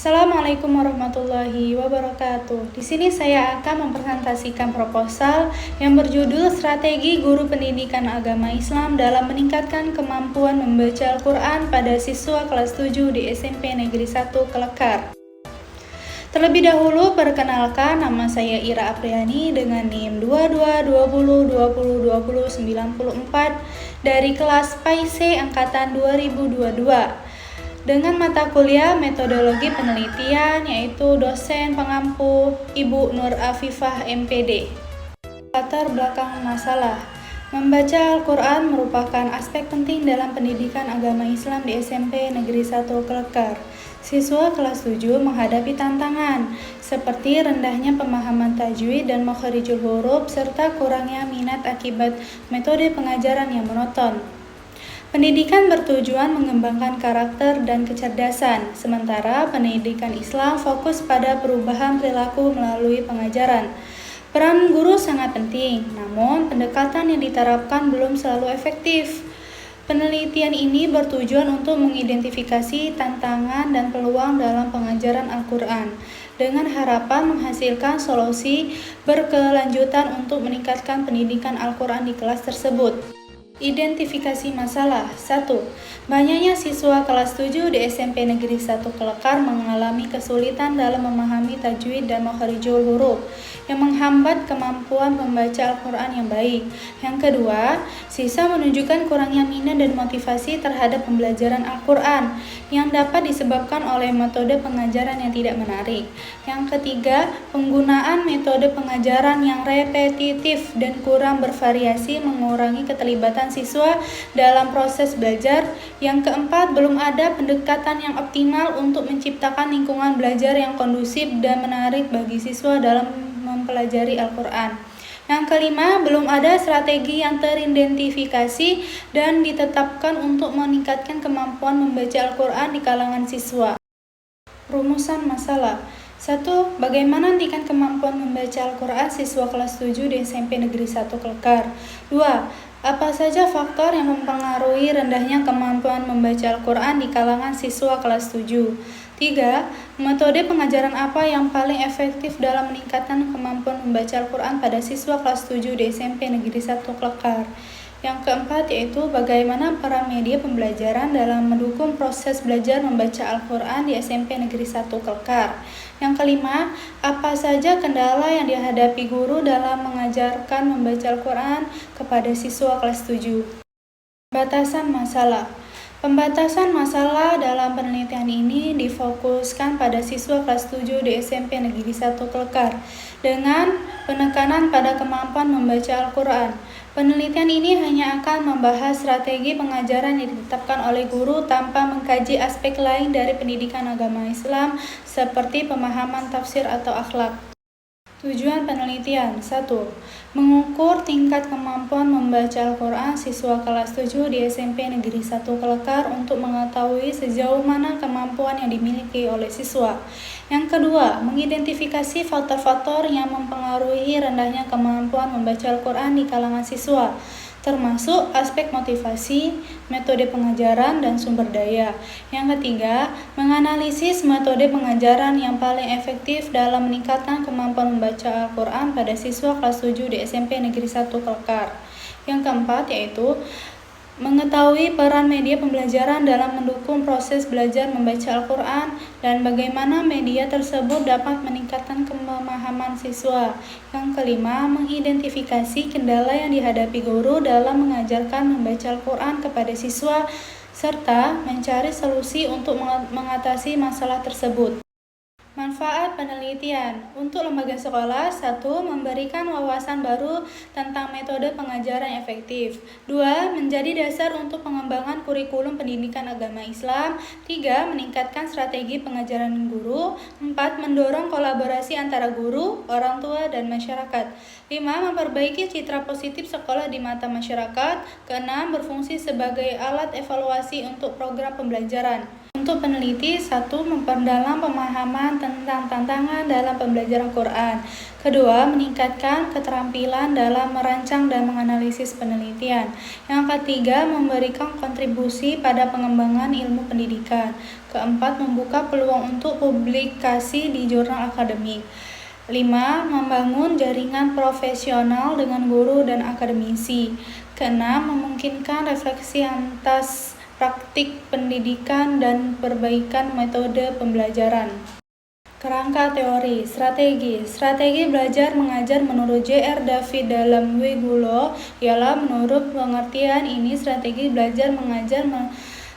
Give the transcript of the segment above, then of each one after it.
Assalamualaikum warahmatullahi wabarakatuh. Di sini saya akan mempresentasikan proposal yang berjudul Strategi Guru Pendidikan Agama Islam dalam meningkatkan kemampuan membaca Al-Quran pada siswa kelas 7 di SMP Negeri 1 Kelekar. Terlebih dahulu, perkenalkan, nama saya Ira Apriani dengan NIM 2220202094 dari kelas PAIC Angkatan 2022. Dengan mata kuliah metodologi penelitian, yaitu dosen pengampu Ibu Nur Afifah MPD. Latar belakang masalah. Membaca Al-Quran merupakan aspek penting dalam pendidikan agama Islam di SMP Negeri 1 Kelekar. Siswa kelas 7 menghadapi tantangan, seperti rendahnya pemahaman tajwid dan makharijul huruf, serta kurangnya minat akibat metode pengajaran yang monoton. Pendidikan bertujuan mengembangkan karakter dan kecerdasan, sementara pendidikan Islam fokus pada perubahan perilaku melalui pengajaran. Peran guru sangat penting, namun pendekatan yang diterapkan belum selalu efektif. Penelitian ini bertujuan untuk mengidentifikasi tantangan dan peluang dalam pengajaran Al-Quran, dengan harapan menghasilkan solusi berkelanjutan untuk meningkatkan pendidikan Al-Quran di kelas tersebut. Identifikasi masalah. 1. Banyaknya siswa kelas 7 di SMP Negeri 1 Kelekar mengalami kesulitan dalam memahami tajwid dan makharijul huruf yang menghambat kemampuan membaca Al-Quran yang baik. Yang kedua, siswa menunjukkan kurangnya minat dan motivasi terhadap pembelajaran Al-Quran yang dapat disebabkan oleh metode pengajaran yang tidak menarik. Yang ketiga, penggunaan metode pengajaran yang repetitif dan kurang bervariasi mengurangi keterlibatan siswa dalam proses belajar. Yang keempat, belum ada pendekatan yang optimal untuk menciptakan lingkungan belajar yang kondusif dan menarik bagi siswa dalam mempelajari Al-Quran. Yang kelima, belum ada strategi yang teridentifikasi dan ditetapkan untuk meningkatkan kemampuan membaca Al-Quran di kalangan siswa. Rumusan masalah. 1. Bagaimana meningkatkan kemampuan membaca Al-Quran siswa kelas 7 di SMP Negeri 1 Kelekar? 2. Apa saja faktor yang mempengaruhi rendahnya kemampuan membaca Al-Quran di kalangan siswa kelas 7? 3. Metode pengajaran apa yang paling efektif dalam meningkatkan kemampuan membaca Al-Quran pada siswa kelas 7 di SMP Negeri 1 Kelekar? Yang keempat, yaitu bagaimana peran media pembelajaran dalam mendukung proses belajar membaca Al-Quran di SMP Negeri 1 Kelekar. Yang kelima, apa saja kendala yang dihadapi guru dalam mengajarkan membaca Al-Quran kepada siswa kelas 7. Batasan masalah. Pembatasan masalah dalam penelitian ini difokuskan pada siswa kelas 7 di SMP Negeri 1 Kelekar dengan penekanan pada kemampuan membaca Al-Quran. Penelitian ini hanya akan membahas strategi pengajaran yang ditetapkan oleh guru tanpa mengkaji aspek lain dari pendidikan agama Islam seperti pemahaman tafsir atau akhlak. Tujuan penelitian. 1. Mengukur tingkat kemampuan membaca Al-Quran siswa kelas 7 di SMP Negeri 1 Kelekar untuk mengetahui sejauh mana kemampuan yang dimiliki oleh siswa. Yang kedua, mengidentifikasi faktor-faktor yang mempengaruhi rendahnya kemampuan membaca Al-Quran di kalangan siswa, termasuk aspek motivasi, metode pengajaran, dan sumber daya. Yang ketiga, menganalisis metode pengajaran yang paling efektif dalam meningkatkan kemampuan membaca Al-Quran pada siswa kelas 7 di SMP Negeri 1 Kelekar. Yang keempat, yaitu mengetahui peran media pembelajaran dalam mendukung proses belajar membaca Al-Quran dan bagaimana media tersebut dapat meningkatkan pemahaman siswa. Yang kelima, mengidentifikasi kendala yang dihadapi guru dalam mengajarkan membaca Al-Quran kepada siswa serta mencari solusi untuk mengatasi masalah tersebut. Manfaat penelitian untuk lembaga sekolah. 1. Memberikan wawasan baru tentang metode pengajaran efektif. 2. Menjadi dasar untuk pengembangan kurikulum pendidikan agama Islam. 3. Meningkatkan strategi pengajaran guru. 4. Mendorong kolaborasi antara guru, orang tua, dan masyarakat. 5. Memperbaiki citra positif sekolah di mata masyarakat. 6. Berfungsi sebagai alat evaluasi untuk program pembelajaran. Untuk peneliti, satu, memperdalam pemahaman tentang tantangan dalam pembelajaran Quran. Kedua, meningkatkan keterampilan dalam merancang dan menganalisis penelitian. Yang ketiga, memberikan kontribusi pada pengembangan ilmu pendidikan. Keempat, membuka peluang untuk publikasi di jurnal akademik. 5. Membangun jaringan profesional dengan guru dan akademisi. Keenam, memungkinkan refleksi atas praktik pendidikan dan perbaikan metode pembelajaran. Kerangka teori, strategi belajar mengajar menurut J.R. David dalam Wegulo ialah menurut pengertian ini strategi belajar mengajar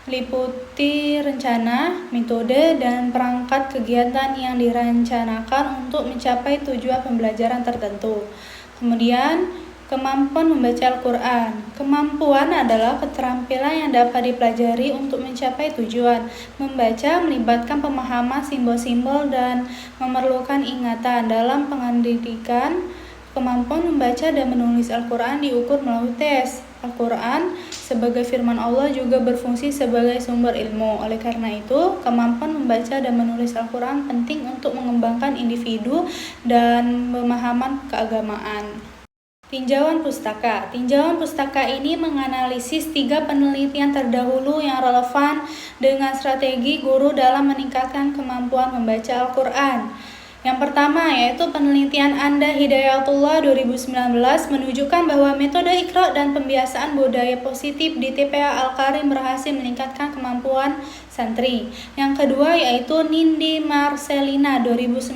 meliputi rencana, metode, dan perangkat kegiatan yang dirancanakan untuk mencapai tujuan pembelajaran tertentu. Kemudian, kemampuan membaca Al-Quran. Kemampuan adalah keterampilan yang dapat dipelajari untuk mencapai tujuan. Membaca melibatkan pemahaman simbol-simbol dan memerlukan ingatan. Dalam pendidikan, kemampuan membaca dan menulis Al-Quran diukur melalui tes. Al-Quran sebagai firman Allah juga berfungsi sebagai sumber ilmu. Oleh karena itu, kemampuan membaca dan menulis Al-Quran penting untuk mengembangkan individu dan pemahaman keagamaan. Tinjauan pustaka. Tinjauan pustaka ini menganalisis 3 penelitian terdahulu yang relevan dengan strategi guru dalam meningkatkan kemampuan membaca Al-Quran. Yang pertama yaitu penelitian Anda Hidayatullah 2019 menunjukkan bahwa metode Iqra dan pembiasaan budaya positif di TPA Al-Karim berhasil meningkatkan kemampuan santri. Yang kedua yaitu Nindi Marcelina 2019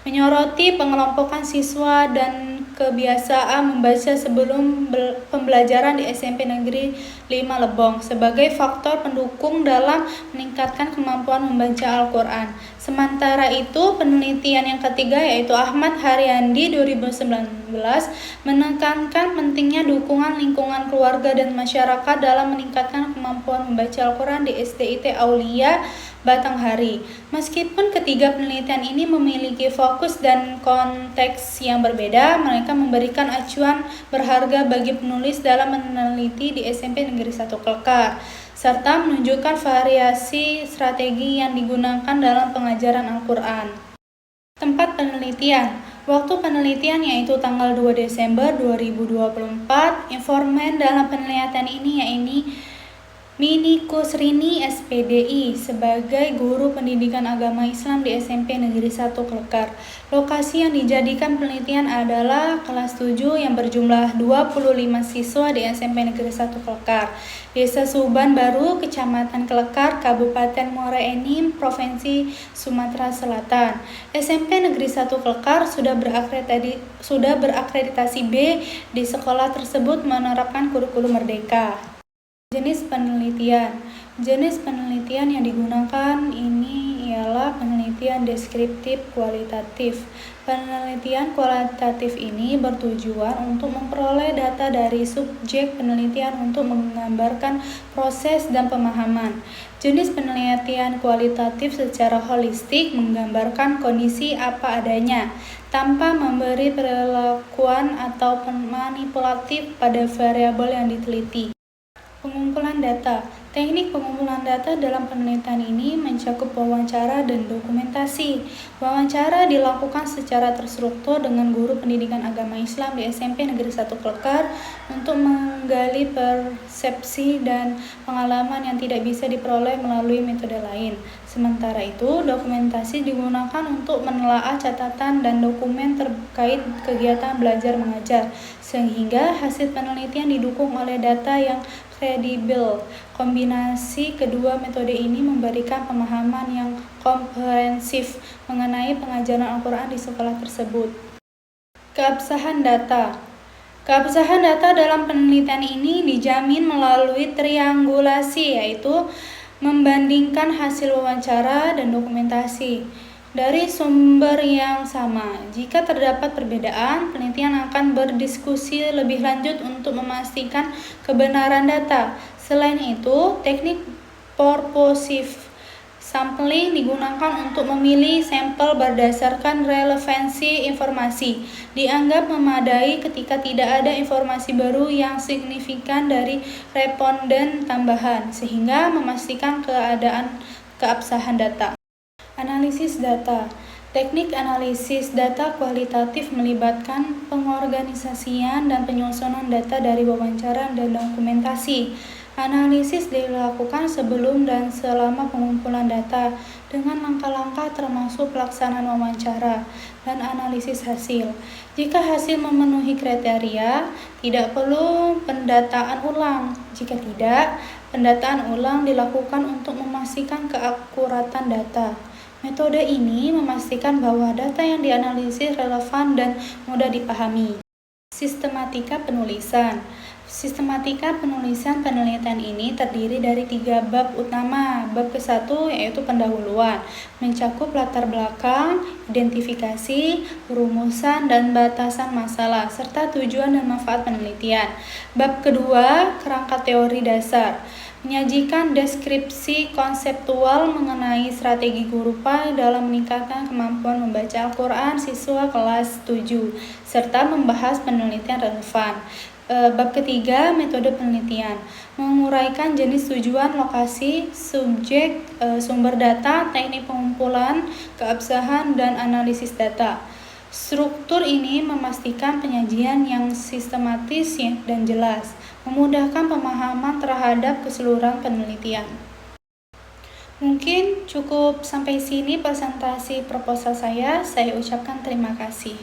menyoroti pengelompokan siswa dan kebiasaan membaca sebelum pembelajaran di SMP Negeri 5 Lebong sebagai faktor pendukung dalam meningkatkan kemampuan membaca Al-Quran. Sementara itu, penelitian yang ketiga yaitu Ahmad Haryandi 2019 menekankan pentingnya dukungan lingkungan keluarga dan masyarakat dalam meningkatkan kemampuan membaca Al-Quran di SDIT Aulia Batanghari. Meskipun ketiga penelitian ini memiliki fokus dan konteks yang berbeda, mereka memberikan acuan berharga bagi penulis dalam meneliti di SMP Negeri 1 Klekar, serta menunjukkan variasi strategi yang digunakan dalam pengajaran Al-Quran. Tempat penelitian. Waktu penelitian yaitu tanggal 2 Desember 2024. Informan dalam penelitian ini yaitu Mini Kusrini SPDI sebagai guru pendidikan agama Islam di SMP Negeri 1 Klekar. Lokasi yang dijadikan penelitian adalah kelas 7 yang berjumlah 25 siswa di SMP Negeri 1 Klekar, Desa Suban Baru, Kecamatan Klekar, Kabupaten Muara Enim, Provinsi Sumatera Selatan. SMP Negeri 1 Klekar sudah berakreditasi B di sekolah tersebut menerapkan kurikulum merdeka. Jenis penelitian. Jenis penelitian yang digunakan ini ialah penelitian deskriptif kualitatif. Penelitian kualitatif ini bertujuan untuk memperoleh data dari subjek penelitian untuk menggambarkan proses dan pemahaman. Jenis penelitian kualitatif secara holistik menggambarkan kondisi apa adanya, tanpa memberi perlakuan atau manipulatif pada variabel yang diteliti. Pengumpulan data. Teknik pengumpulan data dalam penelitian ini mencakup wawancara dan dokumentasi. Wawancara dilakukan secara terstruktur dengan guru pendidikan agama Islam di SMP Negeri 1 Klekar untuk menggali persepsi dan pengalaman yang tidak bisa diperoleh melalui metode lain. Sementara itu, dokumentasi digunakan untuk menelaah catatan dan dokumen terkait kegiatan belajar mengajar, sehingga hasil penelitian didukung oleh data yang kredibel. Kombinasi kedua metode ini memberikan pemahaman yang komprehensif mengenai pengajaran Al-Quran di sekolah tersebut. Keabsahan data. Keabsahan data dalam penelitian ini dijamin melalui triangulasi, yaitu membandingkan hasil wawancara dan dokumentasi dari sumber yang sama. Jika terdapat perbedaan, penelitian akan berdiskusi lebih lanjut untuk memastikan kebenaran data. Selain itu, teknik purposive Sampling digunakan untuk memilih sampel berdasarkan relevansi informasi. Dianggap memadai ketika tidak ada informasi baru yang signifikan dari responden tambahan, sehingga memastikan keabsahan data. Analisis data. Teknik analisis data kualitatif melibatkan pengorganisasian dan penyusunan data dari wawancara dan dokumentasi. Analisis dilakukan sebelum dan selama pengumpulan data dengan langkah-langkah termasuk pelaksanaan wawancara dan analisis hasil. Jika hasil memenuhi kriteria, tidak perlu pendataan ulang. Jika tidak, pendataan ulang dilakukan untuk memastikan keakuratan data. Metode ini memastikan bahwa data yang dianalisis relevan dan mudah dipahami. Sistematika penulisan. Sistematika penulisan penelitian ini terdiri dari 3 bab utama. Bab ke-1 yaitu pendahuluan, mencakup latar belakang, identifikasi, rumusan, dan batasan masalah, serta tujuan dan manfaat penelitian. Bab kedua, kerangka teori dasar, menyajikan deskripsi konseptual mengenai strategi guru PAI dalam meningkatkan kemampuan membaca Al-Quran siswa kelas 7, serta membahas penelitian relevan. Bab ketiga, metode penelitian, menguraikan jenis tujuan, lokasi, subjek, sumber data, teknik pengumpulan, keabsahan, dan analisis data. Struktur ini memastikan penyajian yang sistematis dan jelas, memudahkan pemahaman terhadap keseluruhan penelitian. Mungkin cukup sampai sini presentasi proposal saya. Saya ucapkan terima kasih.